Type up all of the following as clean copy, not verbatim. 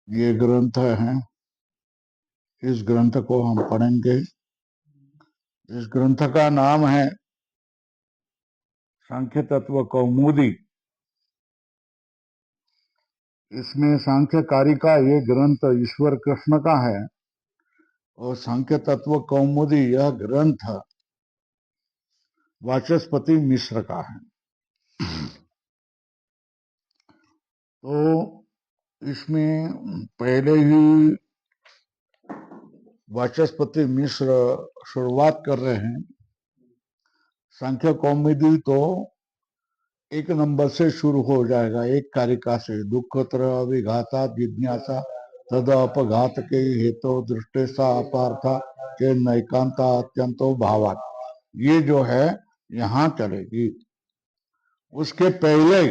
ये ग्रंथ है। इस ग्रंथ को हम पढ़ेंगे। इस ग्रंथ का नाम है सांख्य तत्व कौमुदी। इसमें सांख्यकारी का ये ग्रंथ ईश्वर कृष्ण का है और सांख्य तत्व कौमुदी यह ग्रंथ वाचस्पति मिश्र का है। तो इसमें पहले ही वाचस्पति मिश्र शुरुआत कर रहे हैं। सांख्य कौमुदी तो एक नंबर से शुरू हो जाएगा, एक कारिका से। दुःखत्र विघाता जिज्ञासा तद अपघात के हेतु दृष्टेसा अपार्था के नैकांता अत्यंतो भावात, ये जो है यहाँ चलेगी। उसके पहले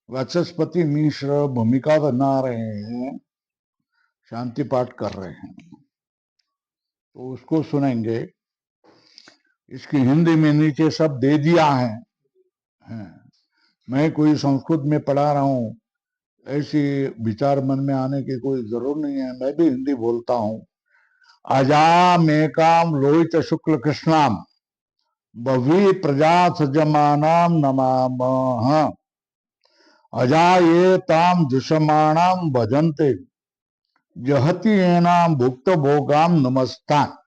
वाचस्पति मिश्र भूमिका बना रहे हैं, शांति पाठ कर रहे हैं, तो उसको सुनेंगे। इसकी हिंदी में नीचे सब दे दिया है। मैं कोई संस्कृत में पढ़ा रहा हूं, ऐसी विचार मन में आने की कोई जरूर नहीं है। मैं भी हिंदी बोलता हूं। अजामेकाम लोहित शुक्ल कृष्णाम बवी प्रजा सजमानाम नमामः। अजाये ताम जुषमाणाम भजन्ते जहति एनाम भुक्त भोगाम नमस्तान।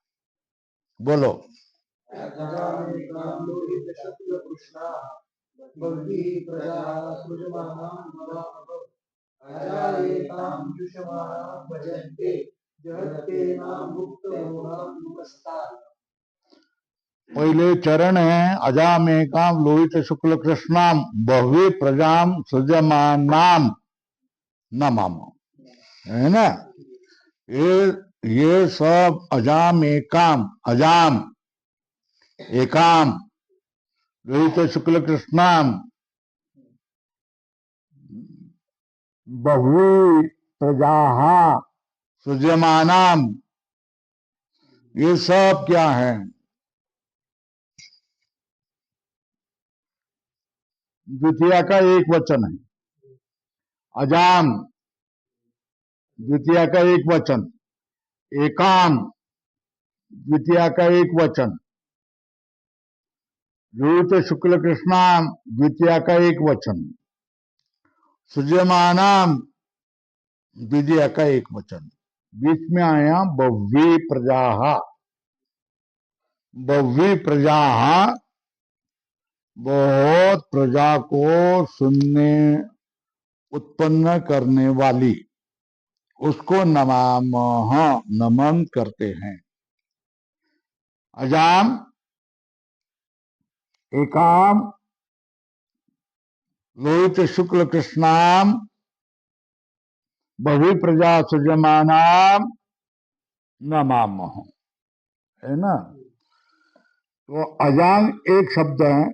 बोलो। पहले चरण है अजामेकाम लोहित शुक्ल कृष्णाम बहुवे प्रजाम सृजमानाम नमाम, है ना। ये सब अजाम एकाम, अजाम एकाम लोहित शुक्ल कृष्णाम बहुवी प्रजा सृजमानाम, ये सब क्या है? द्वितीय का एक वचन है। अजाम द्वितीय का एक वचन, एकाम द्वितीय का एक वचन, लोहित शुक्ल कृष्णाम द्वितीय का एक वचन, सृजमानाम द्वितीय का एक वचन। बीच में आया बव्वी प्रजा। बव्वी प्रजा बहुत प्रजा को सुनने उत्पन्न करने वाली, उसको नमामः नमन करते हैं। अजाम एकाम लोहित शुक्ल कृष्णाम बहु प्रजा सृजमानाम नमामः, है ना। तो अजाम एक शब्द है।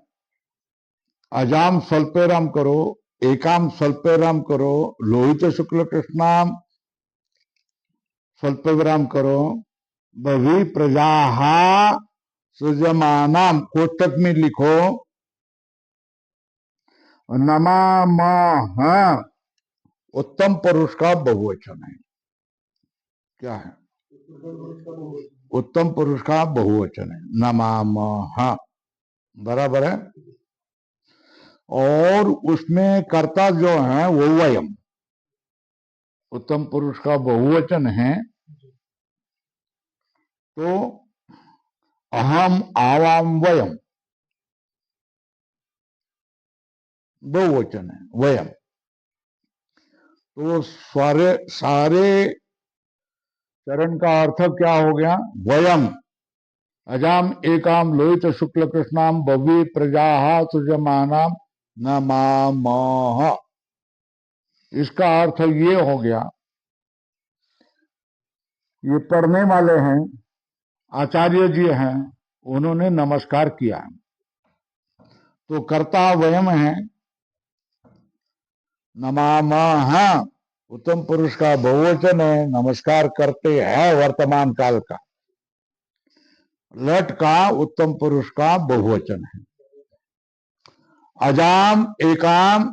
अजाम स्वल्पेराम करो, एकाम स्वल्पेराम करो, लोहित शुक्ल कृष्णाम स्वल्पविराम करो, बहु प्रजा सृजमानाम कोष्टक में लिखो, नमामः उत्तम पुरुष का बहुवचन है। क्या है? उत्तम पुरुष का बहुवचन है, नमामः, बराबर है। और उसमें कर्ता जो है वो वयम, उत्तम पुरुष का बहुवचन है। तो अहम आवाम वयम बहुवचन है, वयम। तो सारे चरण का अर्थ क्या हो गया? वयम अजाम एकाम लोहित शुक्ल कृष्णाम बवी प्रजा सृजमानाम नमामः। इसका अर्थ ये हो गया, ये पढ़ने वाले हैं, आचार्य जी हैं, उन्होंने नमस्कार किया। तो कर्ता वयम है, नमामः उत्तम पुरुष का बहुवचन है, नमस्कार करते हैं वर्तमान काल का। लट का उत्तम पुरुष का बहुवचन है। अजाम एकाम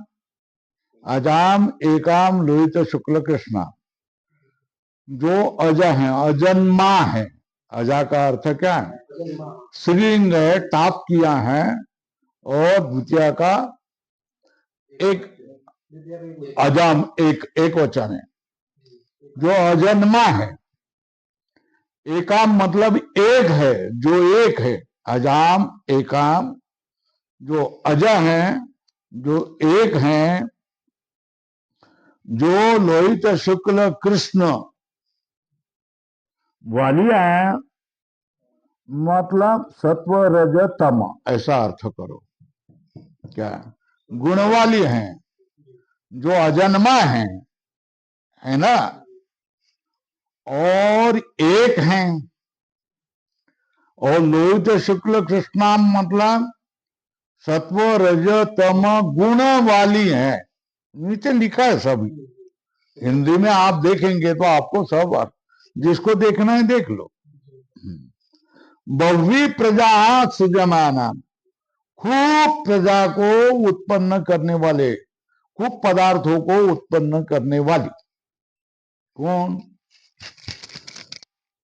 अजाम एकाम लोहित शुक्ल कृष्णा, जो अज है, अजन्मा है। अजा का अर्थ क्या है? श्रीलिंग है, टाप किया है, और द्वितीय का एक, अजाम एक एक वचन है, जो अजन्मा है। एकाम मतलब एक है, जो एक है। अजाम एकाम, जो अज है, जो एक है, जो लोहित शुक्ल कृष्ण वाली है, मतलब सत्व रज तम, ऐसा अर्थ करो। क्या गुण वाली है, जो अजन्मा है ना, और एक है। और लोहित शुक्ल कृष्णाम मतलब सत्व रज तम गुण वाली है। नीचे लिखा है सब, हिंदी में आप देखेंगे तो आपको सब, जिसको देखना है देख लो। बहुवी प्रजा सुजमाना, खूब प्रजा को उत्पन्न करने वाले, खूब पदार्थों को उत्पन्न करने वाली। कौन?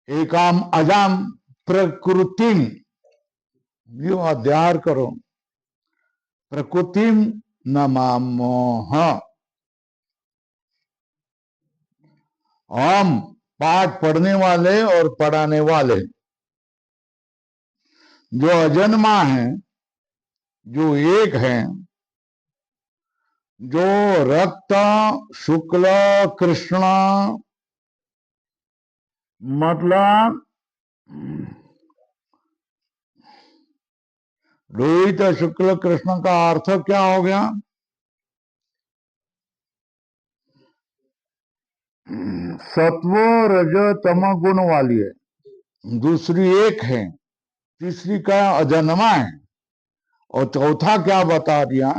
एकाम अजाम प्रकृतिम, यो अध्याय करो, प्रकृतिम नमामोह। हम पाठ पढ़ने वाले और पढ़ाने वाले, जो अजन्मा है, जो एक है, जो रक्त शुक्ल कृष्ण, मतलब लोहित शुक्ल कृष्ण का अर्थ क्या हो गया? सत्व रज तम गुण वाली है, दूसरी एक है, तीसरी का अजन्मा है, और चौथा क्या बता दिया?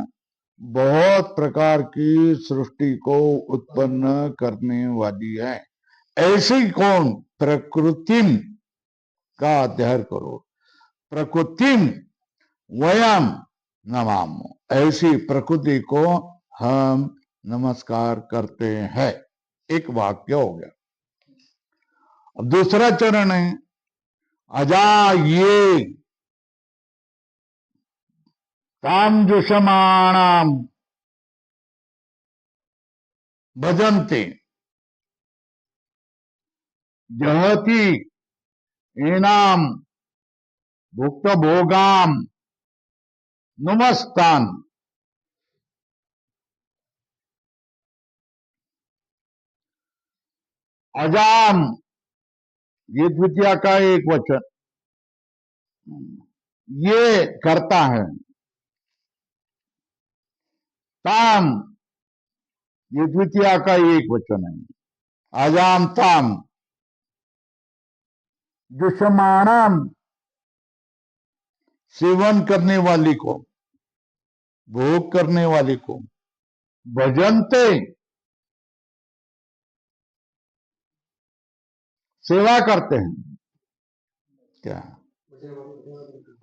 बहुत प्रकार की सृष्टि को उत्पन्न करने वाली है। ऐसी कौन? प्रकृतिम का अध्ययन करो। प्रकृतिम वयम नमामो, ऐसी प्रकृति को हम नमस्कार करते हैं। एक वाक्य हो गया। अब दूसरा चरण है अजा ये ताम जुषमाणाम भजन्ते जहति एनाम भुक्त भोगाम नुमस्तान। अजाम, ये द्वितीय का एक वचन, ये करता है। ताम, ये द्वितीय का एक वचन है। अजाम ताम, दुष्माणाम, सेवन करने वाली को, भोग करने वाली को, भजनते, सेवा करते हैं। क्या?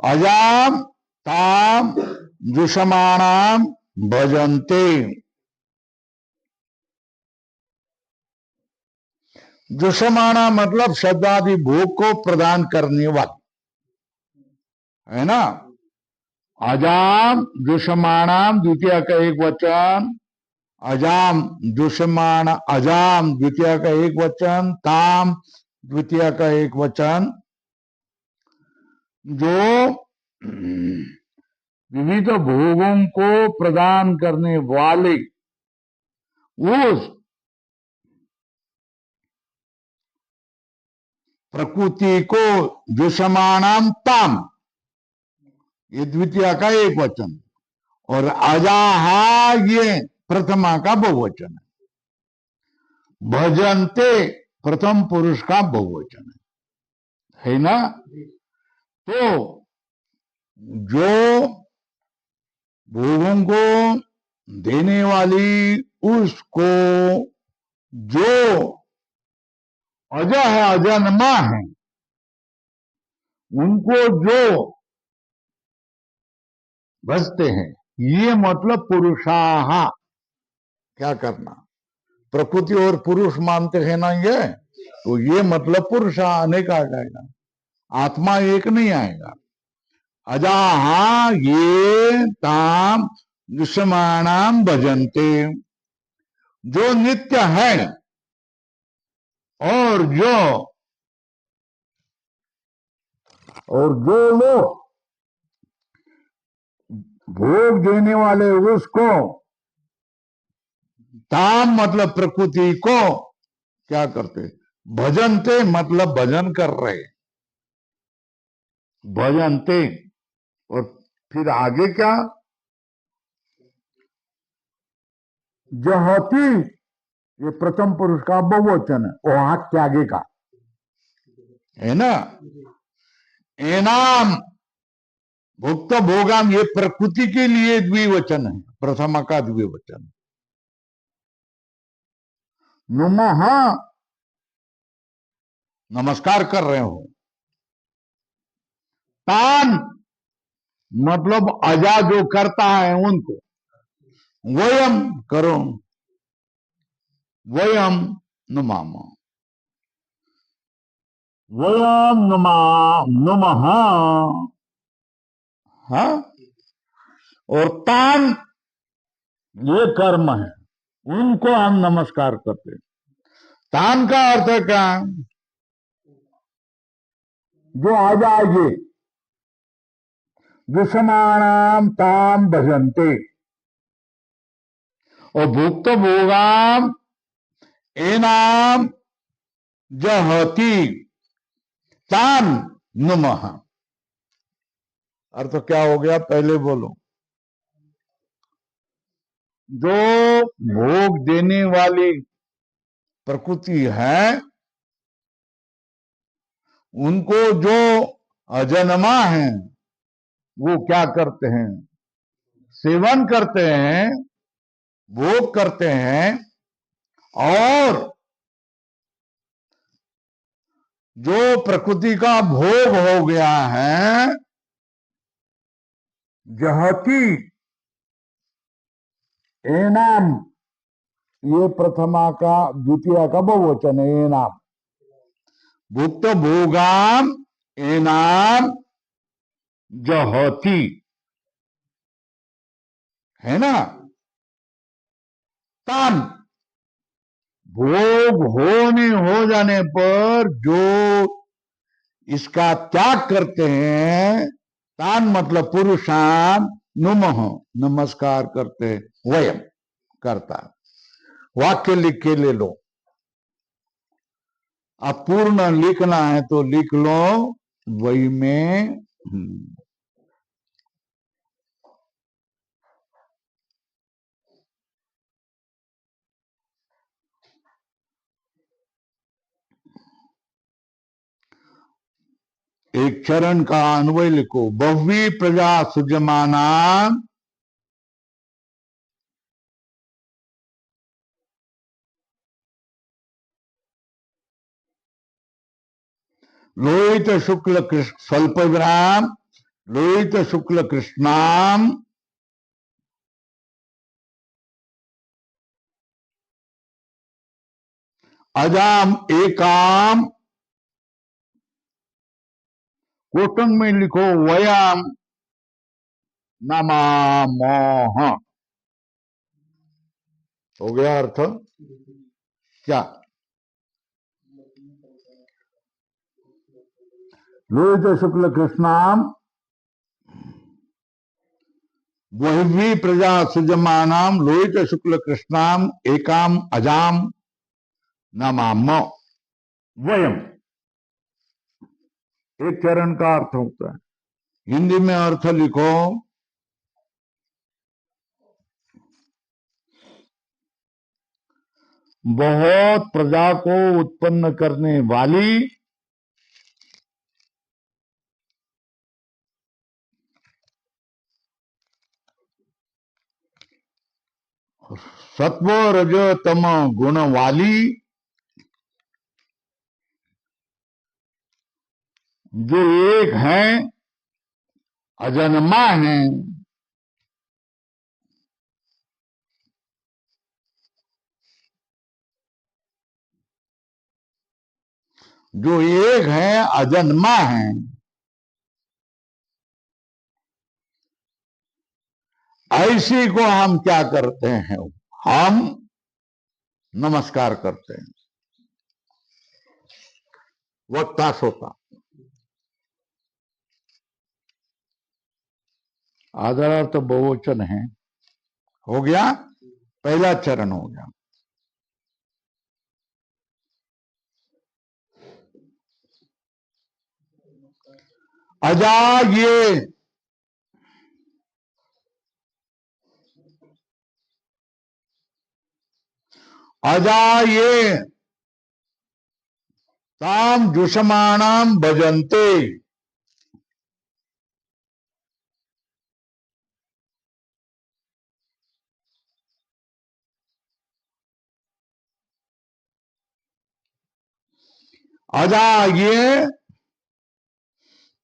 अजाम ताम दुष्माणाम भजन्ते। दुष्माना मतलब शब्दादि भोग को प्रदान करने वाली, है ना। अजाम दुष्माणाम द्वितीय का एक वचन, अजाम दुष्मान, अजाम द्वितीय का एक वचन, ताम द्वितीय का एक वचन, जो विविध भोगों को प्रदान करने वाले उस प्रकृति को दुष्माणाम ताम, ये द्वितीय का एक वचन, और अजाहा ये प्रथमा का बहुवचन है। भजन्ते प्रथम पुरुष का बहुवचन है ना। तो जो भोगों को देने वाली उसको, जो अज है, अजन्मा है, उनको जो भजते हैं, ये मतलब पुरुषाहा, क्या करना? प्रकृति और पुरुष मानते हैं ना, ये तो ये मतलब पुरुष अनेक आ जाएगा, आत्मा एक नहीं आएगा। अजाहा ये ताम दुष्माणाम भजन्ते, जो नित्य है और जो लोग भोग देने वाले उसको, ताम मतलब प्रकृति को क्या करते? भजनते मतलब भजन कर रहे, भजनते। और फिर आगे क्या? जहती, ये प्रथम पुरुष का बहुवचन है, वो हाथ के आगे का है ना। एनाम भुक्त भोगाम, ये प्रकृति के लिए द्विवचन है, प्रथमा का द्विवचन। नुमः, नमस्कार कर रहे हो। तान मतलब अजा जो करता है उनको, वयम करो, वयम नुमाम, वयम नुमा नुमः, हाँ। और तान ये कर्म है, उनको हम नमस्कार करते। तान का अर्थ है क्या? जो आ जाएंगे, विषमाणाम ताम भजन्ते, और भुक्त भोगाम एनाम जहती तान नुमः। अर्थ क्या हो गया? पहले बोलो। जो भोग देने वाली प्रकृति है, उनको जो अजन्मा है वो क्या करते हैं? सेवन करते हैं, भोग करते हैं। और जो प्रकृति का भोग हो गया है, जहती एनाम, ये प्रथमा का द्वितीय का बहुवचन है, एनाम। भुक्त भोगाम एनाम जहती, है ना। तान भोग हो जाने पर जो इसका त्याग करते हैं, तान मतलब पुरुषान नुमः, नमस्कार करते, वयम करता। वाक्य लिख के ले लो, अब पूर्ण लिखना है तो लिख लो वही में। एक चरण का अन्वय लिखो, बहुवी प्रजा सुजमाना लोहित शुक्ल कृष्ण स्वल्प विराम, लोहित शुक्ल कृष्णाम अजाम एकाम, कोटंग में लिखो वयाम नमामोह। हो गया अर्थ? क्या? लोहित शुक्ल कृष्णाम बहिर्वी प्रजा सुजमानाम लोहित शुक्ल कृष्णाम एकाम अजाम नमाम वयम। एक चरण का अर्थ होता है। हिंदी में अर्थ लिखो, बहुत प्रजा को उत्पन्न करने वाली सत्व रज तम गुण वाली, जो एक है, अजन्मा है, जो एक है, अजन्मा है, ऐसी को हम क्या करते हैं? हम नमस्कार करते हैं। वक्ता श्रोता आदरार्थ बहुवचन है। हो गया, पहला चरण हो गया। अजाये, अजाये ताम जुषमाणाम भजन्ते। अजाये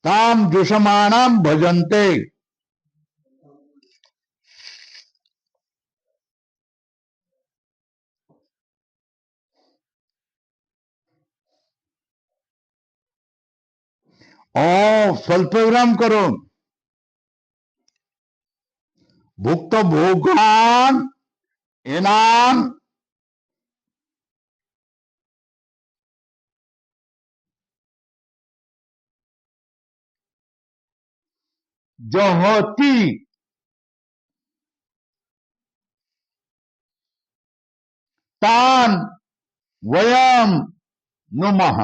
ताम जुषमाणाम भजन्ते। और स्वल्पविराम करो। भुक्त भोगान इनाम जहोती तान वयम नुमः।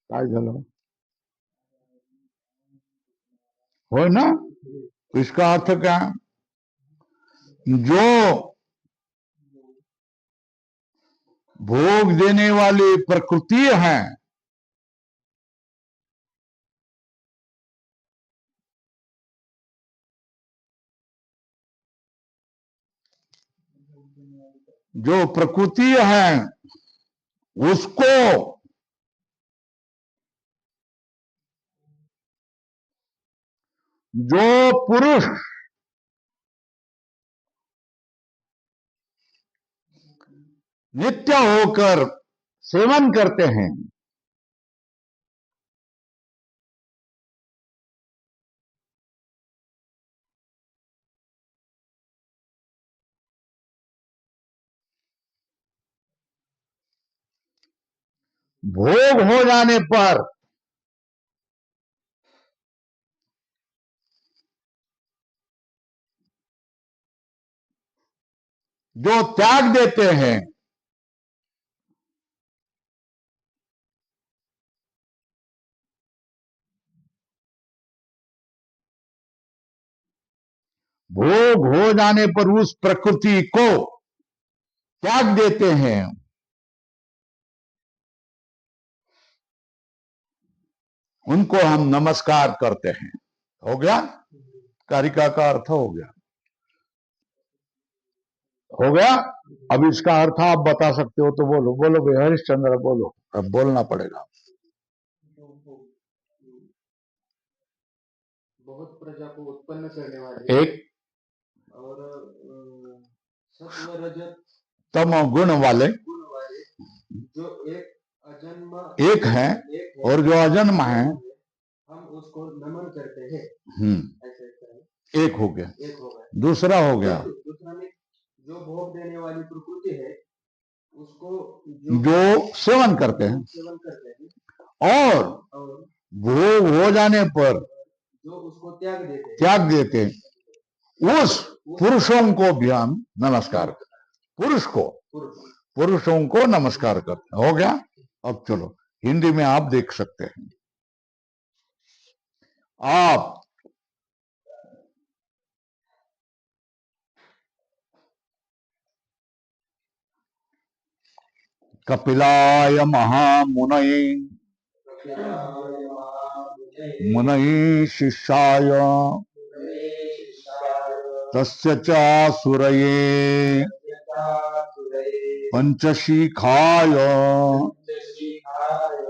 काय झालं? हो ना? इसका अर्थ क्या? जो भोग देने वाली प्रकृति है, जो प्रकृति है उसको जो पुरुष नित्य होकर सेवन करते हैं, भोग हो जाने पर जो त्याग देते हैं, भोग हो जाने पर उस प्रकृति को त्याग देते हैं, उनको हम नमस्कार करते हैं। हो गया? कारिका का अर्थ हो गया। हो गया? अब इसका अर्थ आप बता सकते हो तो बोलो। बोलो भाई हरिश्चंद्र, बोलो। अब बोलना पड़ेगा। बहुत प्रजा को उत्पन्न करने वाले एक और सत्व रजत तम गुण वाले जो एक अजन्मा एक है और जो अजन्म है हम उसको नमन करते हैं। ऐसे एक हो गया। एक हो गया। दूसरा हो गया, दूसरा में जो भोग देने वाली प्रकृति है उसको जो सेवन करते हैं, और भोग हो जाने पर जो उसको त्याग देते उस पुरुषों को भी हम नमस्कार करते। पुरुषों को नमस्कार करते। हो गया? अब चलो हिंदी में आप देख सकते हैं। आप कपिलाय महामुनये मुनये शिष्याय तस्य च सुरये पंचशिखाय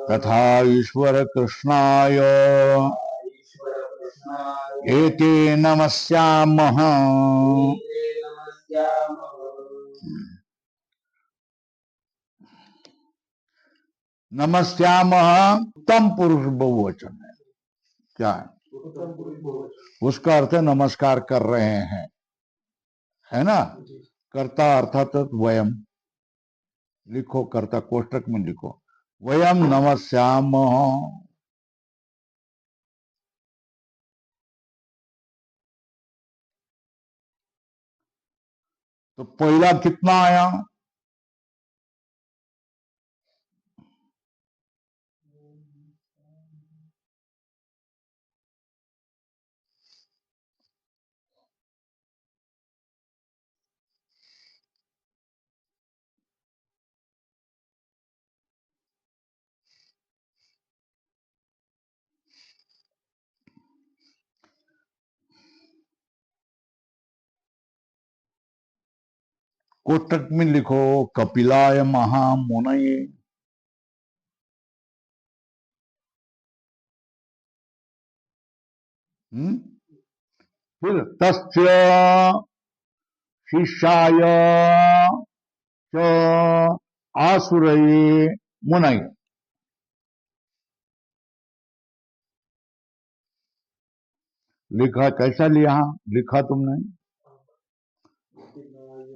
तथा ईश्वर कृष्णाय ईश्वर कृष्णाय एते नमस्यामः। एते नमस्यामः। नमस्यामः उत्तम पुरुष बहुवचन है। क्या है? उत्तम पुरुष बहुवचन। उसका अर्थ है नमस्कार कर रहे हैं, है ना। जी। कर्ता अर्थात वयम, लिखो कर्ता कोष्टक में लिखो, वयम नमस्यामः। तो पहला कितना आया? कोष्टक में लिखो कपिलाय महामुनये। फिर तस्य शिष्याय च आसुरये मुनये। लिखा कैसा लिया? लिखा तुमने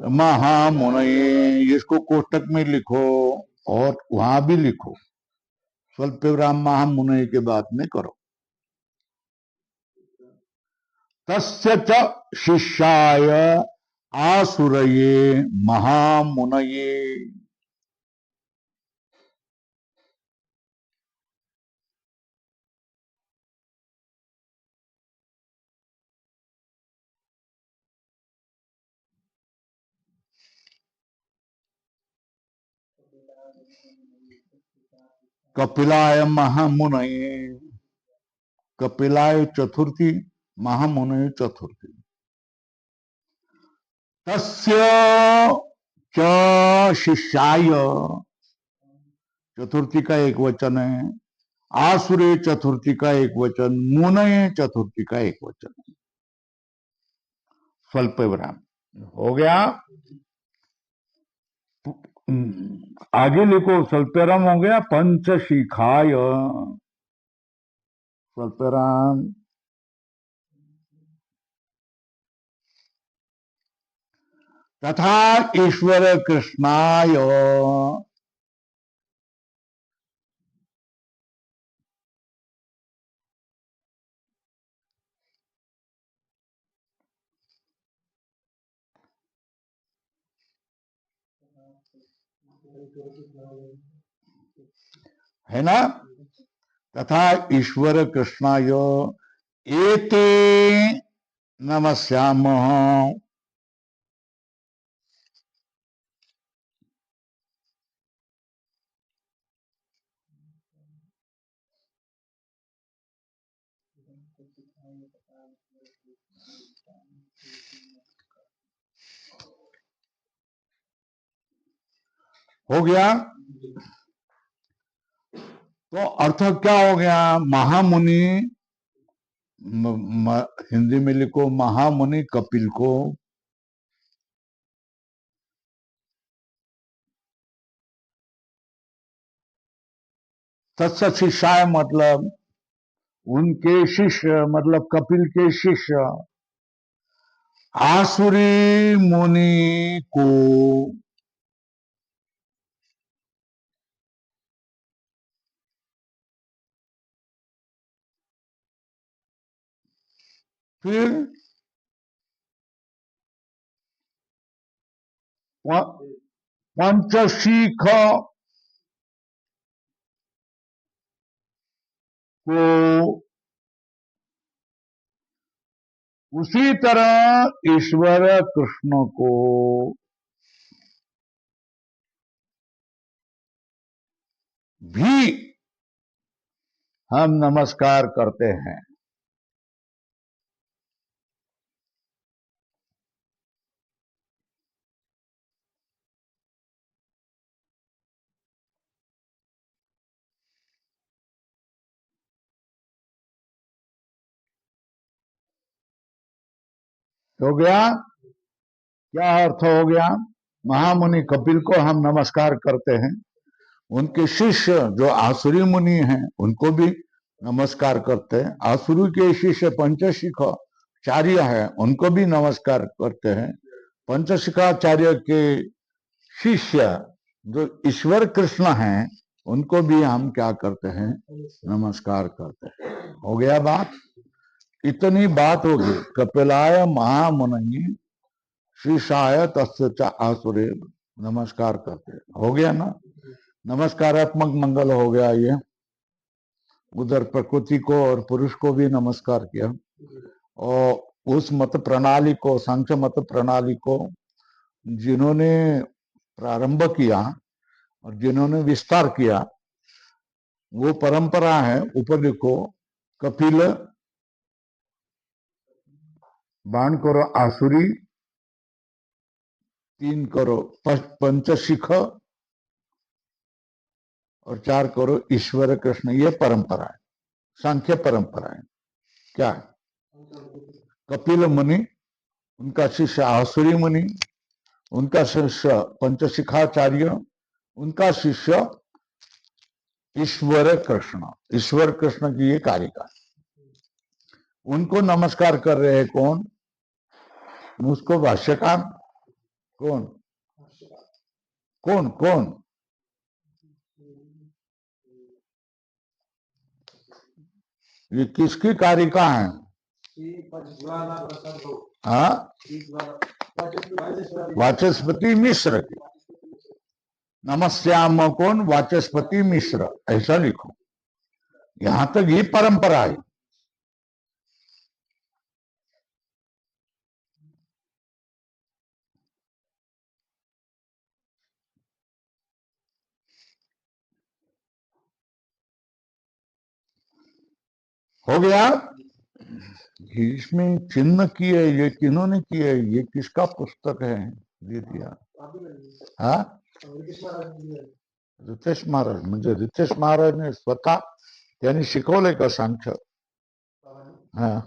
महामुनये, इसको कोष्टक में लिखो और वहां भी लिखो, स्वल्प विराम महामुनये के बाद में करो। तस्य च शिष्याय आसुरये महामुनये। कपिलाय महामुनये, कपिलाय चतुर्थी, महामुनये चतुर्थी। तस्य च शिष्याय, चतुर्थी का एक वचन है, आसुरे चतुर्थी का एक वचन, मुनये चतुर्थी का एक वचन है। स्वल्प विराम हो गया। आगे लिखो, स्वल्पराम हो गया। पंचशिखाय, स्वल्पराम। तथा ईश्वर कृष्णाय, है ना। तथा ईश्वर कृष्णाय एते नमस्यामः। हो गया। तो अर्थ क्या हो गया? महामुनि, हिंदी में लिखो महामुनि कपिल को तत्स शिष्याय, मतलब उनके शिष्य, मतलब कपिल के शिष्य आसुरी मुनि को, फिर पंचशीख को उसी तरह ईश्वर कृष्ण को भी हम नमस्कार करते हैं। हो गया? क्या अर्थ हो गया? महामुनि कपिल को हम नमस्कार करते हैं, उनके शिष्य जो आसुरी मुनि हैं उनको भी नमस्कार करते हैं, आसुरी के शिष्य पंचशिखाचार्य है उनको भी नमस्कार करते हैं, पंचशिखाचार्य के शिष्य जो ईश्वर कृष्ण हैं उनको भी हम क्या करते हैं? नमस्कार करते हैं। हो गया बात? इतनी बात होगी। कपिलाय महामुनि शीर्षाय तस्य आसुरे नमस्कार करते हैं। हो गया ना? नमस्कारात्मक मंगल हो गया ये। उधर प्रकृति को और पुरुष को भी नमस्कार किया, और उस मत प्रणाली को, सांख्य मत प्रणाली को जिन्होंने प्रारंभ किया और जिन्होंने विस्तार किया, वो परंपरा है उपलिखो कपिल, बाण करो आसुरी, 3 करो पंचशिख और 4 करो ईश्वर कृष्ण। ये परंपरा है, सांख्य परंपरा है। क्या है? कपिल मुनि, उनका शिष्य आसुरी मुनि, उनका शिष्य पंचशिखाचार्य, उनका शिष्य ईश्वर कृष्ण। ईश्वर कृष्ण की ये कारिका, उनको नमस्कार कर रहे हैं कौन? उसको भाष्यकार कौन कौन कौन? ये किसकी कारिका है? हाँ, वाचस्पति मिश्र की। नमस्याम कौन? वाचस्पति मिश्र, ऐसा लिखो। यहां तक ये परंपरा है। हो गया? इसमें चिन्ह किए, ये किन्होंने किए? ये किसका पुस्तक है? दे दिया। हाँ, रितेश महाराज। म्हणजे रितेश महाराजने स्वतः त्यांनी शिकवलंय का सांख्य? हाँ,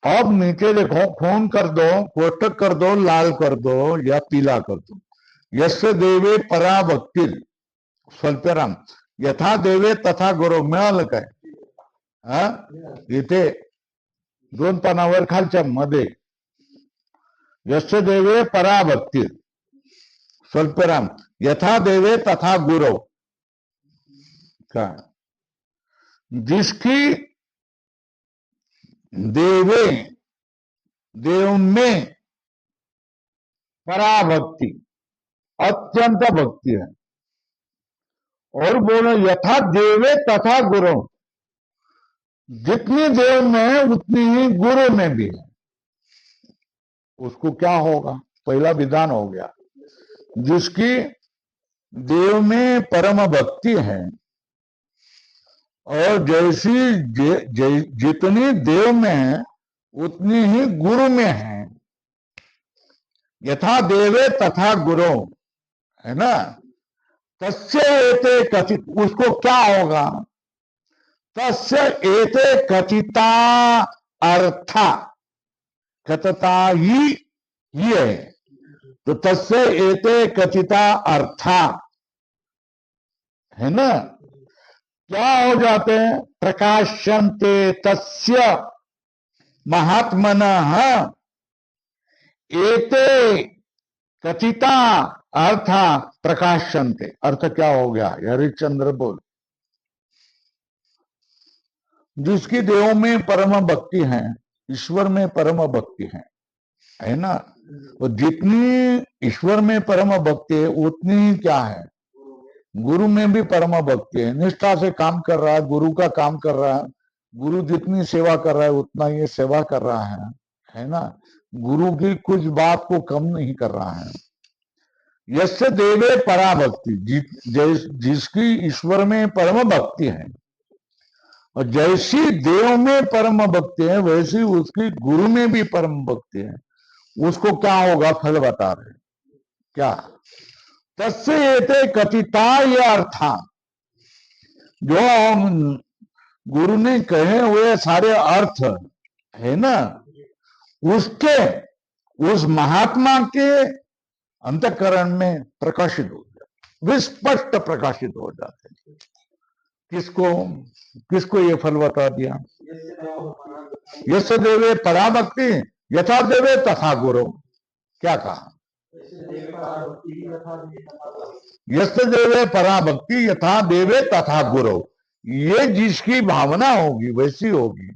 अब नीचे देखो, फोन कर दो, कोष्टक कर दो, लाल कर दो या पीला कर दो। यस्य देवे परा भक्ती स्वल्पराम यथा देवे तथा गुरु। मिळालं काय? हा, इथे 2 पानावर खालच्या मध्ये यस्य देवे परा भक्ती स्वल्पराम यथा देवे तथा गुरु। का जिसकी देवे, देव में पराभक्ति, अत्यंत भक्ति है, और बोलो यथा देवे तथा गुरु, जितनी देव में है उतनी ही गुरु में भी है। उसको क्या होगा? पहला विधान हो गया, जिसकी देव में परम भक्ति है, और जितनी देव में है उतनी ही गुरु में है। यथा देवे तथा गुरु, है ना? तस्य एते कथित, उसको क्या होगा? तस्य एते कथिता अर्था, कथता ही है, तो तस्य एते कथिता अर्था, है ना? क्या हो जाते हैं? प्रकाशन्ते तस्य महात्मनः एते कथिता अर्था प्रकाशन्ते। अर्थ क्या हो गया? हरिश्चंद्र बोल। जिसकी देव में परम भक्ति है, ईश्वर में परम भक्ति है ना? और जितनी ईश्वर में परम भक्ति है उतनी ही क्या है? गुरु में भी परम भक्ति है। निष्ठा से काम कर रहा है, गुरु का काम कर रहा है। गुरु जितनी सेवा कर रहा है उतना ये सेवा कर रहा है ना? गुरु की कुछ बात को कम नहीं कर रहा है। यस्य देवे पराभक्ति, जिसकी ईश्वर में परम भक्ति है, और जैसी देव में परम भक्ति है वैसी उसकी गुरु में भी परम भक्ति है। उसको क्या होगा? फल बता रहे। क्या? तस्य एते कथिता ये अर्था, जो गुरु ने कहे हुए सारे अर्थ है ना, उसके उस महात्मा के अंतःकरण में प्रकाशित हो जाते, विस्पष्ट प्रकाशित हो जाते। किसको किसको ये फल बता दिया? यश देवे पराभक्ति यथा देवे तथा गुरु। क्या कहा? यश देवे पराभक्ति यथा देवे तथा गुरु। ये जिसकी भावना होगी वैसी होगी।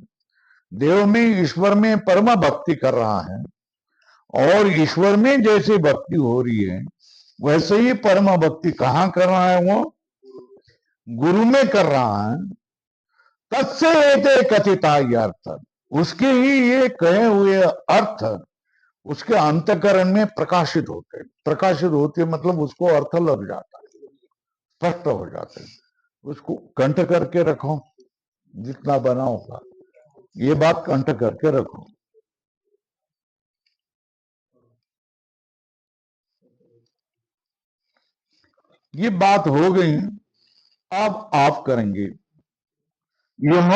देव में ईश्वर में परम भक्ति कर रहा है और ईश्वर में जैसे भक्ति हो रही है वैसे ही परम भक्ति कहां कर रहा है? वो गुरु में कर रहा है। तत्से एते कथिता ये अर्थ, उसके ही ये कहे हुए अर्थ उसके अंतःकरण में प्रकाशित होते। प्रकाशित होते मतलब उसको अर्थ लग जाता है, स्पष्ट हो जाते। उसको कंठ करके रखो, जितना बनाओगा ये बात कंठ करके रखो। ये बात हो गई, अब आप करेंगे। यह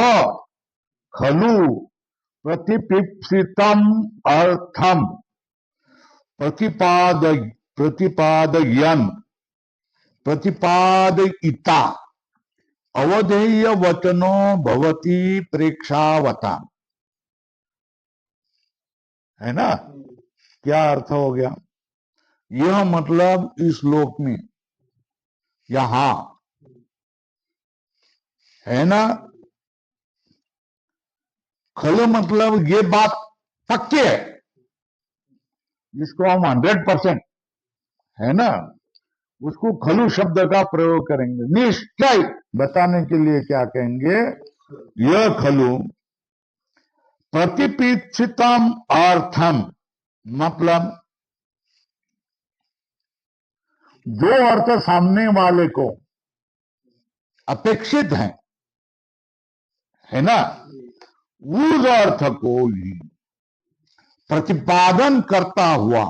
खलु प्रतिपिप्सितम अर्थम प्रतिपादयन प्रतिपादयिता अवधेय वचनो भवति प्रेक्षावता। है ना? क्या अर्थ हो गया? यह मतलब इस श्लोक में यहां है ना, खलु मतलब ये बात पक्की है, जिसको हम 100% है ना, उसको खलु शब्द का प्रयोग करेंगे। निश्चय बताने के लिए क्या कहेंगे? यह खलु प्रतिपीक्षितम अर्थम, मतलब जो अर्थ सामने वाले को अपेक्षित है ना, उस अर्थ को ही प्रतिपादन करता हुआ।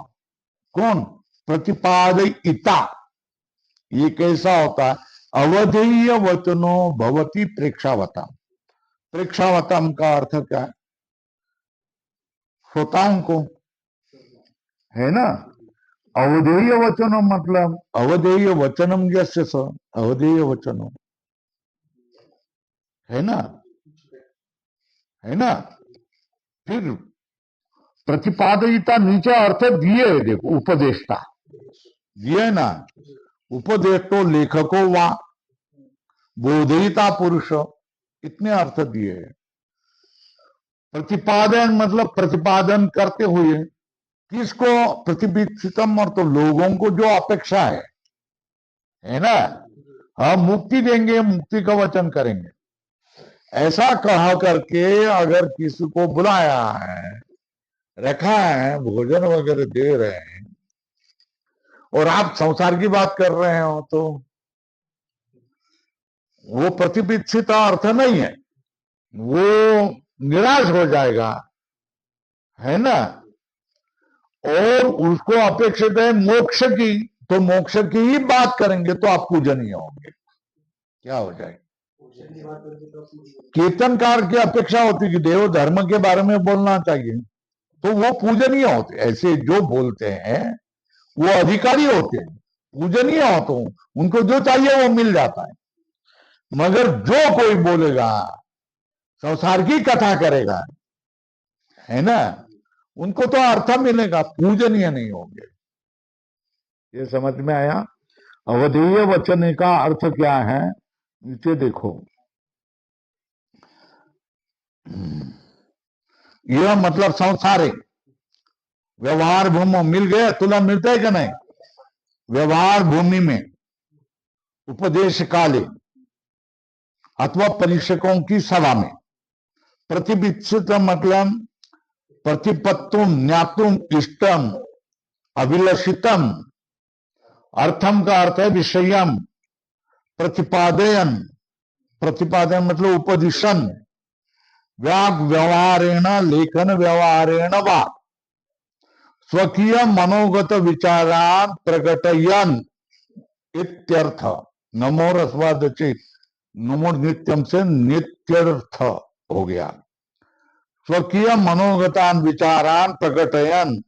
कौन? प्रतिपादयिता। ये कैसा होता है? अवधेय वचनो भवति प्रेक्षावतम। प्रेक्षावतम का अर्थ क्या है? श्रोताओं को, है ना। अवधेय वचनो मतलब अवधेय वचनम यस्य स, अवधेय वचनो, है ना, है ना। फिर प्रतिपादयिता नीचे अर्थ दिए, देखो उपदेष्टा दिए ना, उपदेष्टो लेखको वा बोधयिता पुरुष, इतने अर्थ दिए। प्रतिपादन मतलब प्रतिपादन करते हुए, किसको? प्रतिपीक्षितम, और तो लोगों को जो अपेक्षा है ना। हम मुक्ति देंगे, मुक्ति का वचन करेंगे, ऐसा कहा करके अगर किसी को बुलाया है, रखा है, भोजन वगैरह दे रहे हैं और आप संसार की बात कर रहे हो तो वो प्रतिपीक्षित अर्थ नहीं है, वो निराश हो जाएगा, है ना। और उसको अपेक्षित है मोक्ष की, तो मोक्ष की ही बात करेंगे तो आप पूजनीय होंगे। क्या हो जाएगा? कीर्तनकार की अपेक्षा होती कि देव धर्म के बारे में बोलना चाहिए, तो वो पूजनीय होते। ऐसे जो बोलते हैं वो अधिकारी होते हैं, पूजनीय होते हैं, उनको जो चाहिए वो मिल जाता है। मगर जो कोई बोलेगा, संसार की कथा करेगा, है ना, उनको तो अर्थ मिलेगा, पूजनीय नहीं होंगे। ये समझ में आया? अवधेय वचन का अर्थ क्या है? नीचे देखो, यह मतलब संसारिक व्यवहार भूमि मिल गया, तुला मिलता है कि नहीं? व्यवहार भूमि में उपदेश काले अथवा परीक्षकों की सभा में प्रतिपिक्षित मतलब प्रतिपत्तुम ज्ञातुम इष्टम अभिलषितम, अर्थम का अर्थ है विषयम, प्रतिपादयन, प्रतिपादन मतलब उपदिशन, व्याग व्यवहारेण लेखन व्यवहारेण वा स्वकीय मनोगत विचारान प्रकटयन इत्यर्थ। नमो रस्वाद नमो नित्यम से नित्यर्थ हो गया। स्वकीय मनोगतान विचारान प्रकटयन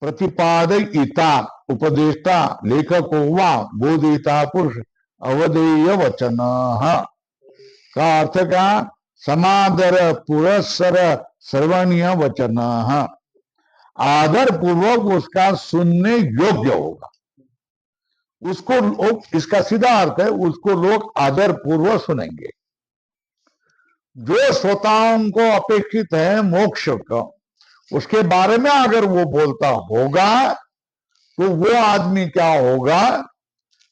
प्रतिपादयिता उपदेष्टा लेखको वा बोधिता पुरुष अवधेय वचन का अर्थ क्या? समादर पुरस्सर श्रवणीय वचन, आदर पूर्वक उसका सुनने योग्य होगा। उसको लोग, इसका सीधा अर्थ है, उसको लोग आदर पूर्वक सुनेंगे। जो श्रोताओं को अपेक्षित है मोक्ष का, उसके बारे में अगर वो बोलता होगा तो वो आदमी क्या होगा?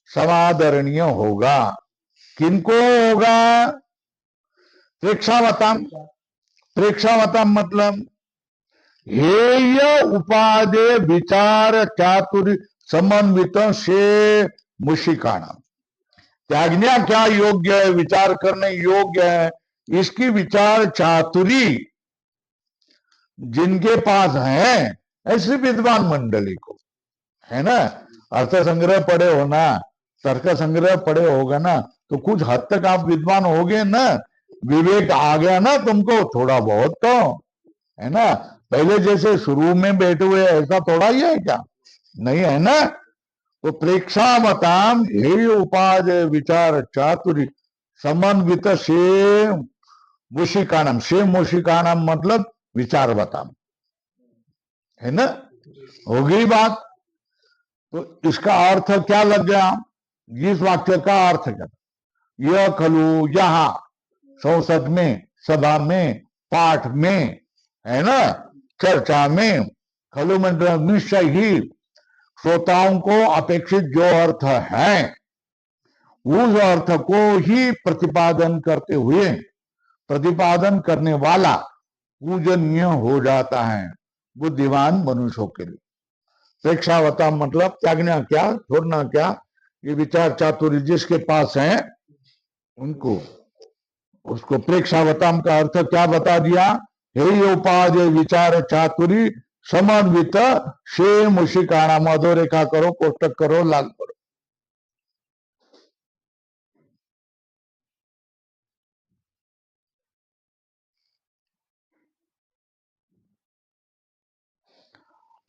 समादरणीय होगा। किनको होगा? प्रेक्षावतम। प्रेक्षावतम मतलब हेय उपादेय विचार चातुर्य समन्वित से मुशिकाणा। त्यागना क्या योग्य है? विचार करने योग्य है, इसकी विचार चातुरी जिनके पास है, ऐसे विद्वान मंडली को, है ना। अर्थ संग्रह पढ़े हो ना, तर्क संग्रह पढ़े होगा ना, तो कुछ हद तक आप विद्वान हो गए ना, विवेक आ गया ना तुमको थोड़ा बहुत, तो है ना। पहले जैसे शुरू में बैठे हुए ऐसा थोड़ा ही है क्या? नहीं है ना। तो प्रेक्षावताम हे उपादेय विचार चातुर्य समन्वित से मुशिकाणम। से मुशिकाणम मतलब विचारवताम, है ना। हो गई बात। तो इसका अर्थ क्या लग गया? इस वाक्य का अर्थ क्या? यह खलु यहां संसद में, सभा में, पाठ में, है ना, चर्चा में, खलु मतलब निश्चय ही श्रोताओं को अपेक्षित जो अर्थ है उस अर्थ को ही प्रतिपादन करते हुए प्रतिपादन करने वाला पूजनीय हो जाता है बुद्धिमान मनुष्यों के लिए। प्रेक्षावता मतलब त्यागना क्या, छोड़ना क्या, ये विचार चातुर्य जिसके पास है उनको, उसको प्रेक्षावताम का अर्थ क्या बता दिया? हे उपादेय विचार चातुरी समन्वित से मुशिकाणा। अधोरेखा करो, कोष्टक करो, लाल करो।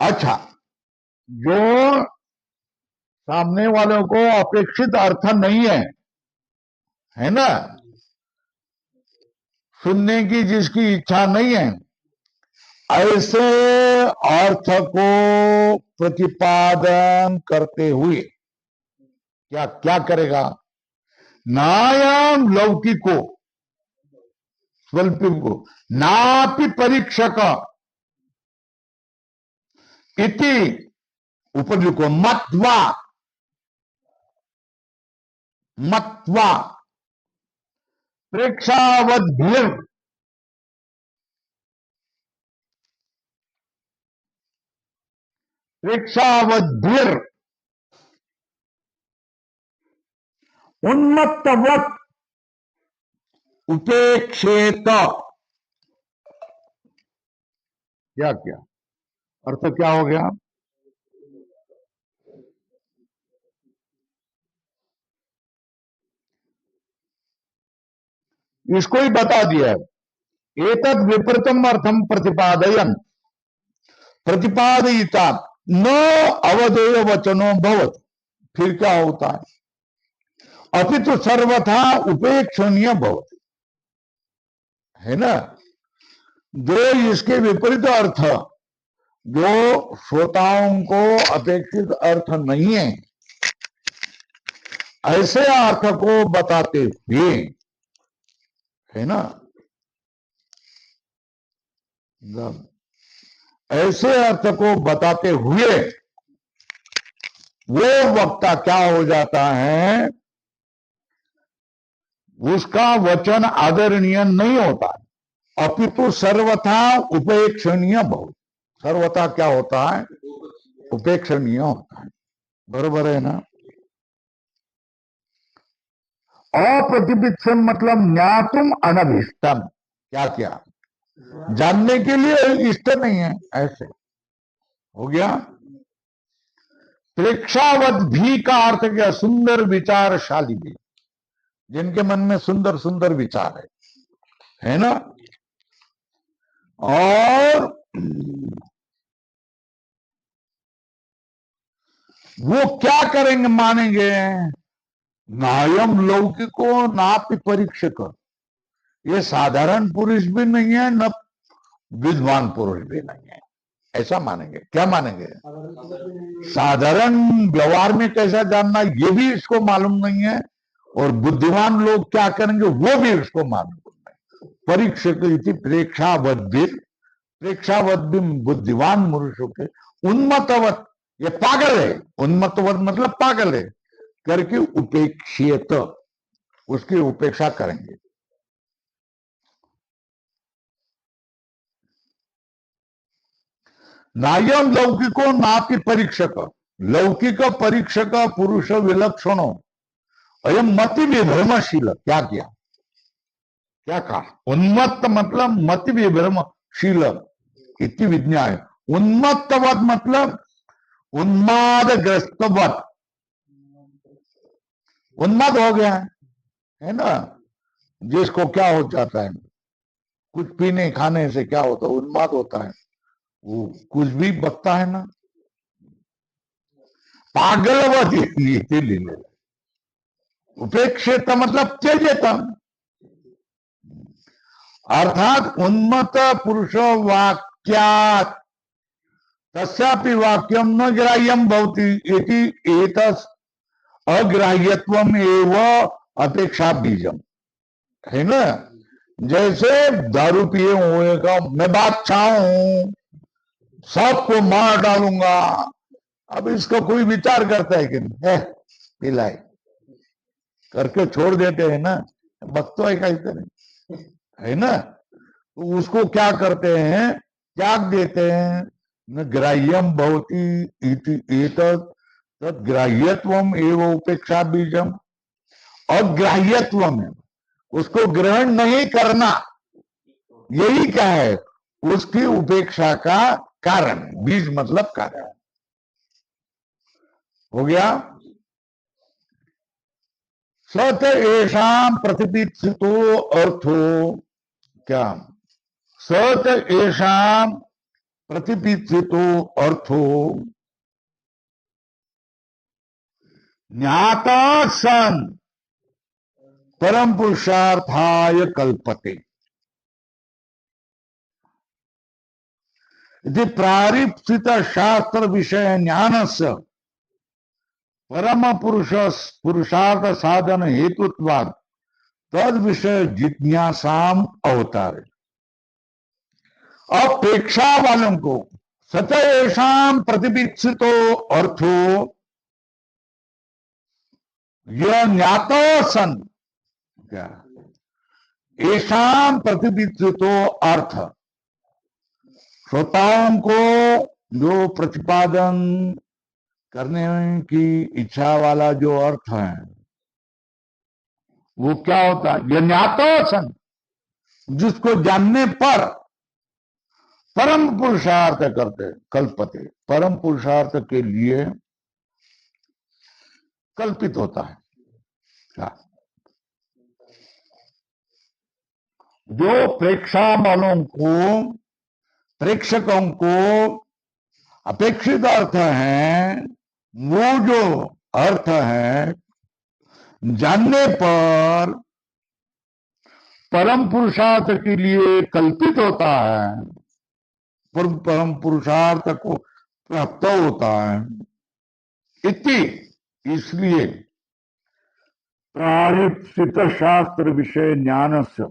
अच्छा, जो सामने वालों को अपेक्षित अर्थ नहीं है ना, सुनने की जिसकी इच्छा नहीं है, ऐसे अर्थ को प्रतिपादन करते हुए क्या क्या करेगा? नायाम लौकिको स्वल्पिको नापि परीक्षक इति उपयुको मत्वा मत्वा प्रेक्षावद्भिर प्रेक्षावद्भिर उन्मत्तवत् उपेक्षेत। क्या क्या अर्थ क्या हो गया? इसको ही बता दिया है। एतद विपरीतम अर्थम प्रतिपादयन प्रतिपादयिता न अवधेय वचनो भवत। फिर क्या होता है? अपितु सर्वथा उपेक्षणीय भवत, है ना। जो इसके विपरीत अर्थ, जो श्रोताओं को अपेक्षित अर्थ नहीं है, ऐसे अर्थ को बताते हुए, है ना, ऐसे अर्थ को बताते हुए वो वक्ता क्या हो जाता है? उसका वचन आदरणीय नहीं होता, अपितु सर्वथा उपेक्षणीय बहुत। सर्वथा क्या होता है? उपेक्षणीय होता है। बरोबर है ना। अप्रतिपिक्षम मतलब ज्ञातुम अनभिष्टम। क्या क्या? जानने के लिए इष्ट नहीं है, ऐसे हो गया। प्रेक्षावत भी का अर्थ क्या? सुंदर विचारशाली भी, जिनके मन में सुंदर सुंदर विचार है ना। और वो क्या करेंगे, मानेंगे, नायम लौकिको नापि परीक्षक, ये साधारण पुरुष भी नहीं है, न विद्वान पुरुष भी नहीं है, ऐसा मानेंगे। क्या मानेंगे? साधारण व्यवहार में कैसा जानना ये भी इसको मालूम नहीं है, और बुद्धिमान लोग क्या करेंगे वो भी इसको मालूम नहीं। परीक्षक इति प्रेक्षावद्भिर, प्रेक्षावद्भि बुद्धिमान मनुष्यों के, उन्मतवत, ये पागल है, उन्मतवत मतलब पागल है करके उपेक्षित, उसकी उपेक्षा करेंगे। नायम लौकिको नापि परीक्षक, लौकिक परीक्षक पुरुष विलक्षणो अयम मति विभ्रमशील। क्या किया, क्या कहा? उन्मत्त मतलब मति विभ्रमशील इति विज्ञाय। उन्मत्तवत मतलब उन्मादग्रस्तवत, उन्माद हो गया है ना, जिसको क्या हो जाता है, कुछ पीने खाने से क्या होता है, उन्माद होता है, वो कुछ भी बकता है ना, पागलवत ये ले ले। उपेक्षित मतलब त्यजेत, अर्थात उन्मत्त पुरुष वाक्यात तस्यापि वाक्यम न ग्राह्यम भवति इति एतस् अग्राह्यत्वम एव अपेक्षा बीजम, है ना। जैसे दारू पिए हुए का मैं बादशाह हूं, सबको मार डालूंगा, अब इसको कोई विचार करता है कि नहीं, है पिलाए करके छोड़ देते हैं ना, बकतो है कैसे नहीं, है ना। तो उसको क्या करते हैं, त्याग देते हैं। न ग्राह्यम भवति इति एतत् तद ग्राह्यत्वम एवं उपेक्षा बीजम, अग्राह्यत्व में उसको ग्रहण नहीं करना, यही क्या है, उसकी उपेक्षा का कारण। बीज मतलब कारण हो गया। सत एषाम प्रतिपित्सितो अर्थो, क्या, सत एषाम प्रतिपित्सितो अर्थो ज्ञाता सन परम पुरुषार्थाय कल्पते इति प्रारिप्सित शास्त्र विषय ज्ञान से परम पुरुष पुरुषार्थ साधन हेतुत्वाद तद विषय जिज्ञासाम अवतार। अब प्रेक्षा वालों को सतएषाम प्रतिपिक्षितो अर्थो, यह ज्ञातो सन, क्या, ऐशाम प्रतिपिक्षितो अर्थ, श्रोताओं को जो प्रतिपादन करने की इच्छा वाला जो अर्थ है वो क्या होता है, यह ज्ञातो सन, जिसको जानने पर परम पुरुषार्थ करते, कल्पते, परम पुरुषार्थ के लिए कल्पित होता है। क्या, जो प्रेक्षा वालों को, प्रेक्षकों को अपेक्षित अर्थ है, वो जो अर्थ है जानने पर परम पुरुषार्थ के लिए कल्पित होता है, परम पुरुषार्थ को प्राप्त होता है, इति, इसलिए प्रारिप्सित शास्त्र विषय ज्ञान से,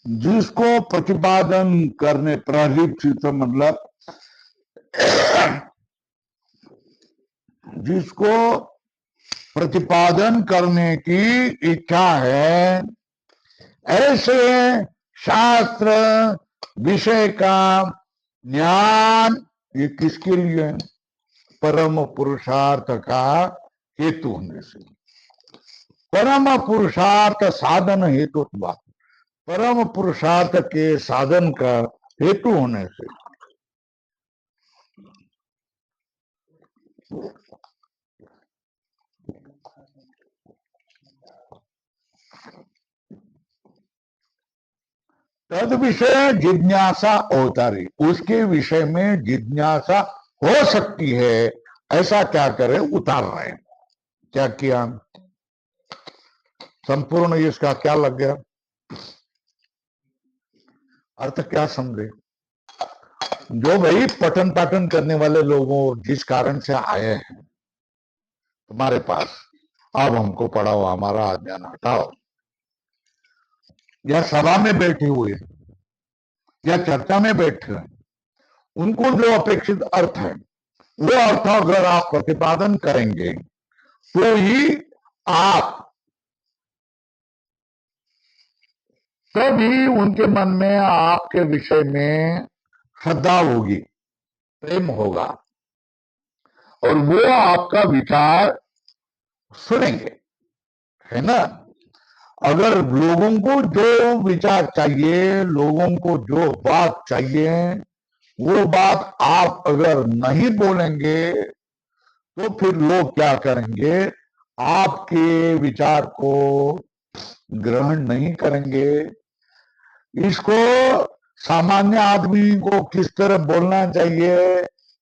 जिसको प्रतिपादन करने, प्रारिप्सित मतलब जिसको प्रतिपादन करने की इच्छा है, ऐसे शास्त्र विषय का ज्ञान, ये किसके लिए है, परम पुरुषार्थ का हेतु होने से, परम पुरुषार्थ साधन हेतु, परम पुरुषार्थ के साधन का हेतु होने से। तद विषय जिज्ञासा अवतारी, उसके विषय में जिज्ञासा हो सकती है, ऐसा क्या करें, उतार रहे हैं। क्या किया, संपूर्ण इसका क्या लग गया, अर्थ क्या समझे। जो भाई पठन पाठन करने वाले लोगों, जिस कारण से आए हैं तुम्हारे पास, अब हमको पढ़ाओ, हमारा अज्ञान हटाओ, या सभा में बैठे हुए या चर्चा में बैठे हैं, उनको जो अपेक्षित अर्थ है वो अर्थ अगर आप प्रतिपादन करेंगे तो ही आप, तभी उनके मन में आपके विषय में श्रद्धा होगी, प्रेम होगा, और वो आपका विचार सुनेंगे, है ना। अगर लोगों को जो विचार चाहिए, लोगों को जो बात चाहिए, वो बात आप अगर नहीं बोलेंगे तो फिर लोग क्या करेंगे, आपके विचार को ग्रहण नहीं करेंगे। इसको सामान्य आदमी को किस तरह बोलना चाहिए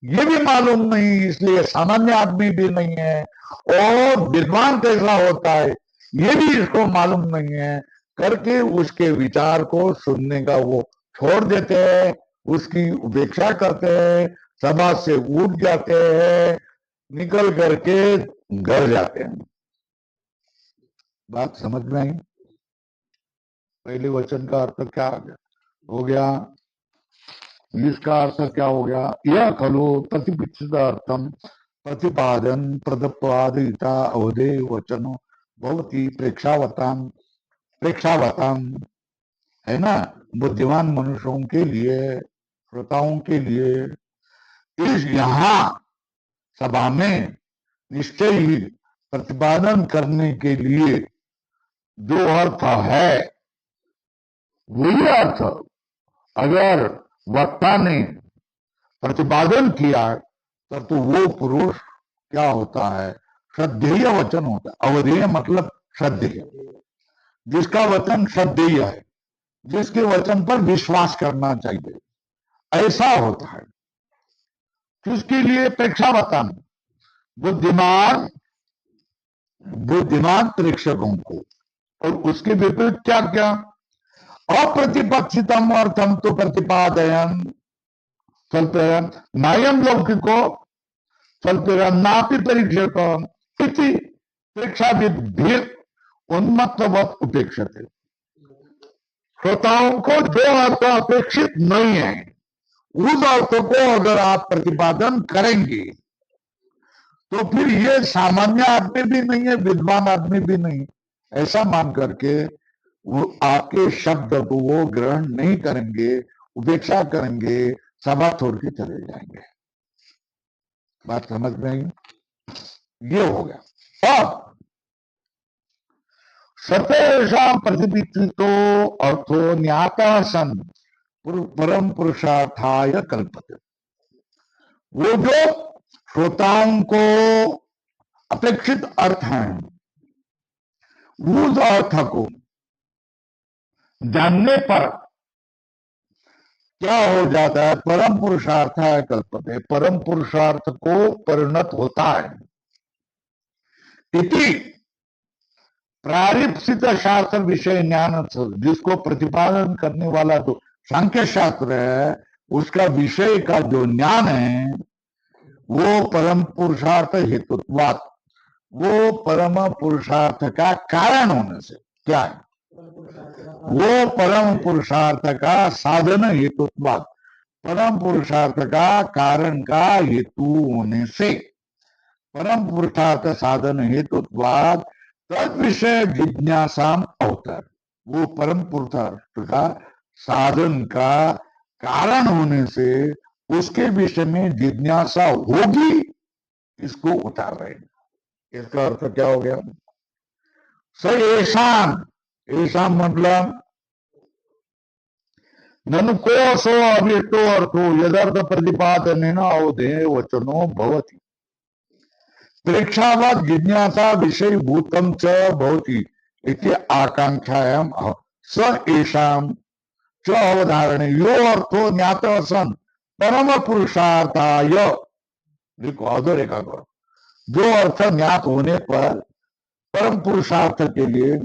ये भी मालूम नहीं, इसलिए सामान्य आदमी भी नहीं है, और विद्वान कैसा होता है ये भी इसको मालूम नहीं है, करके उसके विचार को सुनने का वो छोड़ देते हैं, उसकी उपेक्षा करते हैं, सभा से उठ जाते हैं, निकल करके घर जाते हैं। बात समझ में आई। पहले वचन का अर्थ क्या हो गया, इसका अर्थ क्या हो गया, यह खलु प्रतिपिक्षित अर्थम प्रतिपादन प्रदपादिता अवधे वचनो भवती प्रेक्षावताम, प्रेक्षावताम, है ना, बुद्धिमान मनुष्यों के लिए, श्रोताओं के लिए, इस यहाँ सभा में निश्चय ही प्रतिपादन करने के लिए जो अर्थ है वही अर्थ अगर वक्ता ने प्रतिपादन किया तब तो वो पुरुष क्या होता है, श्रद्धेय वचन होता है। अवधेय मतलब श्रद्धेय, जिसका वचन श्रद्धेय है, जिसके वचन पर विश्वास करना चाहिए, ऐसा होता है। किसके लिए, प्रेक्षावतन, बुद्धिमान, बुद्धिमान प्रेक्षकों को। और उसके विपरीत क्या क्या, अप्रतिपक्षितम अर्थम तो प्रतिपादयन स्वल्पेरन नायम लौकिको स्वल्पेरन नापि परीक्षकम इति प्रेक्षाविद्भिर उन्मत्तवत उपेक्षते। श्रोताओं को जो अर्थ अपेक्षित नहीं है उस अर्थ को अगर आप प्रतिपादन करेंगे तो फिर ये सामान्य आदमी भी नहीं है, विद्वान आदमी भी नहीं, ऐसा मान करके वो आपके शब्द को वो ग्रहण नहीं करेंगे, उपेक्षा करेंगे, सभा छोड़ के चले जाएंगे। बात समझ में आई। ये हो गया। अब सतेषा प्रतिपितो अर्थो न्याता सन परम पुरुषार्थाय कल्पते। वो जो श्रोताओं को अपेक्षित अर्थ हैं उस अर्थ को जानने पर क्या हो जाता है, परम पुरुषार्थ है कल्पते, परम पुरुषार्थ को परिणत होता है। इति प्रारिप्सित शास्त्र विषय ज्ञान, जिसको प्रतिपादन करने वाला जो सांख्य शास्त्र है उसका विषय का जो ज्ञान है वो परम पुरुषार्थ हेतुत्वात्, वो परम पुरुषार्थ का कारण होने से, क्या है, वो परम पुरुषार्थ का साधन हेतुत्वात्, परम पुरुषार्थ का कारण का हेतु होने से, परम पुरुषार्थ साधन हेतुत्वात् तद विषय जिज्ञासाम अवतर, वो परम पुरुषार्थ का साधन का कारण होने से उसके विषय में जिज्ञासा होगी, इसको उतार रहे हैं। इसका अर्थ क्या हो गया, स ऐशान, ऐसा मतलब ननु कोशो अभिष्टो अर्थो यदर्थ प्रतिपादनेन अवधेय वचनो भवति प्रेक्षावत् जिज्ञासा विषय भूतम च भवति इति आकांक्षायाम स ऐशाम च अवधारणे यो अर्थो ज्ञात सन परम पुरुषार्थाय, देखो अधोरेखा करो, जो अर्थ ज्ञात होने पर परम पुरुषार्थ के लिए,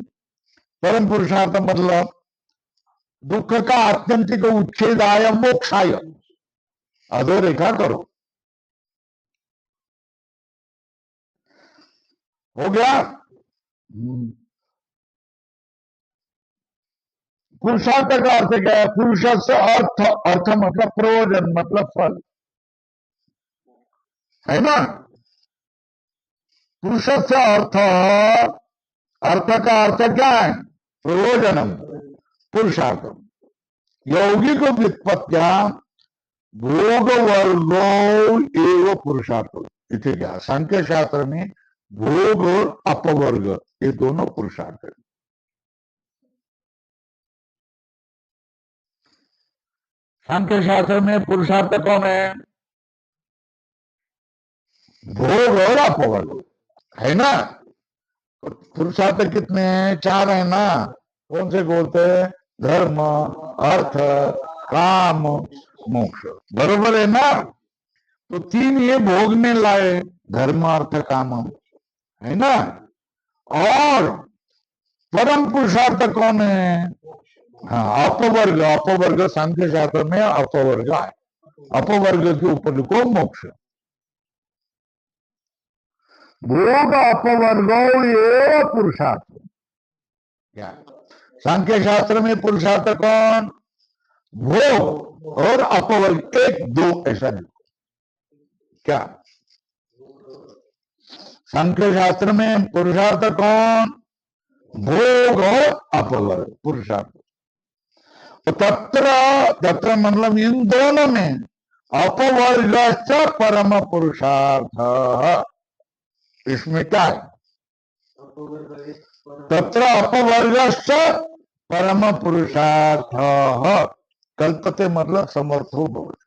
परम पुरुषार्थ मतलब दुख का आत्यंतिक उच्छेदाय मोक्षाय, अधोरेखा करो, हो गया। पुरुषार्थ का अर्थ क्या है? पुरुष से अर्थ, अर्थ मतलब प्रयोजन, मतलब फल, है ना। पुरुष से अर्थ, अर्थ का अर्थ क्या है? प्रयोजनम, पुरुषार्थ। यौगिक व्युत्पत्त्या भोग वर्गो एवं पुरुषार्थ, इसे क्या सांख्य शास्त्र में भोग और अपवर्ग ये दोनों पुरुषार्थ है। सांख्य शास्त्र में पुरुषार्थ कौन है? भोग और अपवर्ग, है ना। तो पुरुषार्थ कितने हैं? चार है ना। कौन से बोलते हैं? धर्म, अर्थ, काम, मोक्ष, बरोबर है ना। तो तीन ये भोग में लाए, धर्म अर्थ काम, है ना। और परम पुरुषार्थ कौन है? हाँ, अपवर्ग, अपवर्ग सांख्य शास्त्र में अपवर्ग है, अपवर्ग के ऊपर लिखो मोक्ष। भोग अपवर्गो ये पुरुषार्थ, क्या सांख्य शास्त्र में पुरुषार्थ कौन? भोग और अपवर्ग, एक दो ऐसा लिखो। क्या सांख्य शास्त्र में पुरुषार्थ कौन? भोग और अपवर्ग पुरुषार्थ। तो तत्र, तत्र मतलब इन दोनों में अपवर्ग परम पुरुषार्थ, इसमें क्या है? तत्र अपवर्ग परम पुरुषार्थ, कल्पते मतलब समर्थो भवति,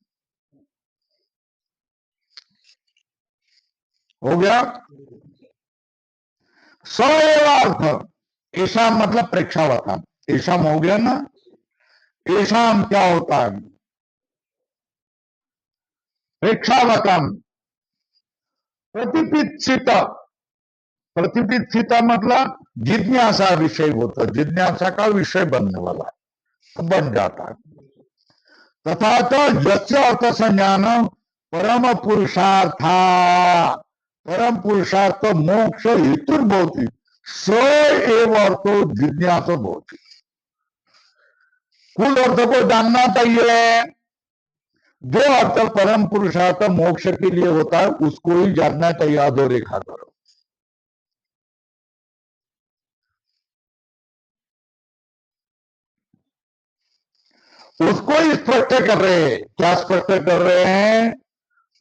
हो गया। स एव अर्थ, ऐसा मतलब प्रेक्षावतम, ऐसा हो गया ना। ऐसा क्या होता है? प्रेक्षावतम प्रतिपिक्षित, प्रतिपिक्षित मतलब जिज्ञासा विषय होता है, जिज्ञासा का विषय बनने वाला तो बन जाता है। तथा तो यस्य अर्थ संज्ञान परम पुरुषार्था, परम पुरुषार्थ मोक्ष हेतु भवति, स एव अर्थो जिज्ञासा भवति। कुल अर्थ को जानना चाहिए, जो अर्थ परम पुरुषार्थ मोक्ष के लिए होता है उसको ही जानना चाहिए। अधोरेखा करो। उसको ही स्पष्ट कर रहे हैं। क्या स्पष्ट कर रहे हैं?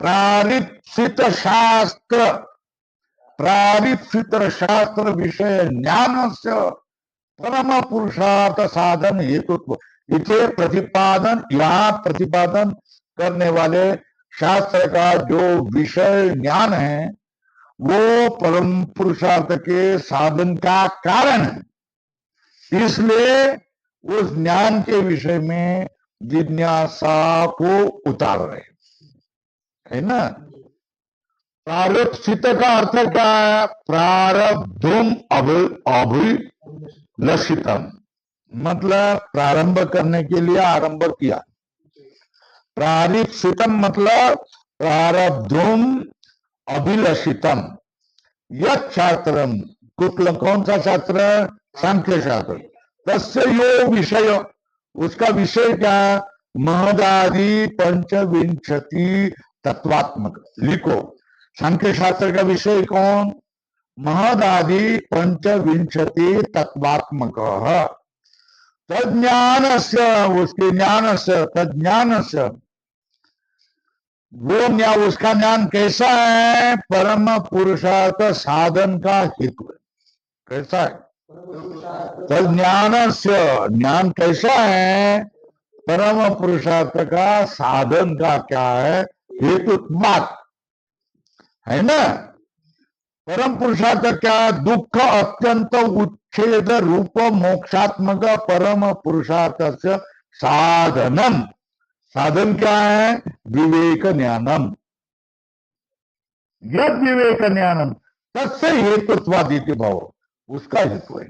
प्रारिप्सित शास्त्र, प्रारिप्सित शास्त्र विषय ज्ञान से परम पुरुषार्थ साधन हेतुत्व, इसे प्रतिपादन, यहां प्रतिपादन करने वाले शास्त्र का जो विषय ज्ञान है वो परम पुरुषार्थ के साधन का कारण है। इसलिए उस ज्ञान के विषय में जिज्ञासा को उतार रहे, है ना। प्रारब्धित का अर्थ क्या है? प्रारब्धुम अभिलषितम, मतलब प्रारंभ करने के लिए आरंभ किया। प्रारिप्सितम मतलब प्रारब्धुम अभिलषितम। यह शास्त्रम, कुल कौन सा शास्त्र? सांख्य शास्त्र। तस्य यो विषय, उसका विषय क्या? महदादि पंचविंशति तत्वात्मक, लिखो। सांख्य शास्त्र का विषय कौन? महदादि पंचविंशति तत्वात्मक। तज्ञान से, उसके ज्ञान से, तज्ञान से, वो ज्ञान, उसका ज्ञान कैसा है? परम पुरुषार्थ साधन का हेतु है। कैसा है? तज्ञान से, ज्ञान कैसा है? परम पुरुषार्थ का साधन का क्या है? हेतु बात है ना। परम पुरुषार्थ क्या? दुख अत्यंत उच्छेद रूप मोक्षात्मक परम पुरुषार्थ से साधनम, साधन क्या है? विवेक ज्ञानम। यद विवेक ज्ञानम तत्से हेतुत्वादिति भाव, उसका हेतु है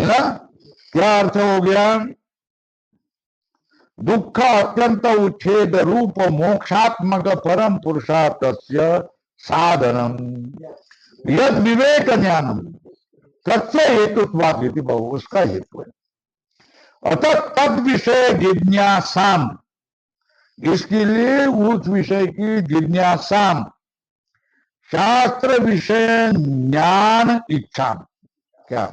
ना? क्या अर्थ हो गया? दुख अत्यंत उच्छेद रूप मोक्षात्मक परम पुरुषार्थ साधनम यद विवेक ज्ञानम तत्से हेतुत्वादिति भाव, उसका हेतु है। अतः तद विषय जिज्ञासाम, इसके लिए उस विषय की जिज्ञासाम, शास्त्र विषय ज्ञान इच्छा, क्या?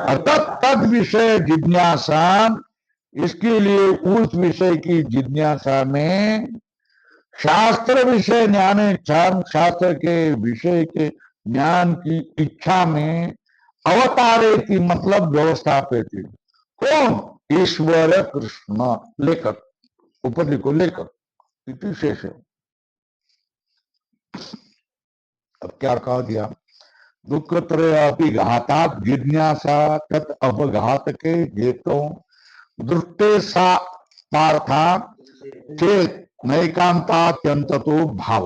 अतः तद विषय जिज्ञासाम, इसके लिए उस विषय की जिज्ञासा में शास्त्र विषय ज्ञान इच्छा, शास्त्र के विषय के ज्ञान की इच्छा में अवतारे की मतलब व्यवस्थापित, कौन? ईश्वर कृष्ण, लेकर ऊपर लिखो, लेकर, इति शेष है। अब क्या कहा गया? दुख त्रयापि घातात् जिज्ञासा तत् अपघात के हेतु दृष्टे सा पार्था चेत नैकांतात्यंत तो भावा।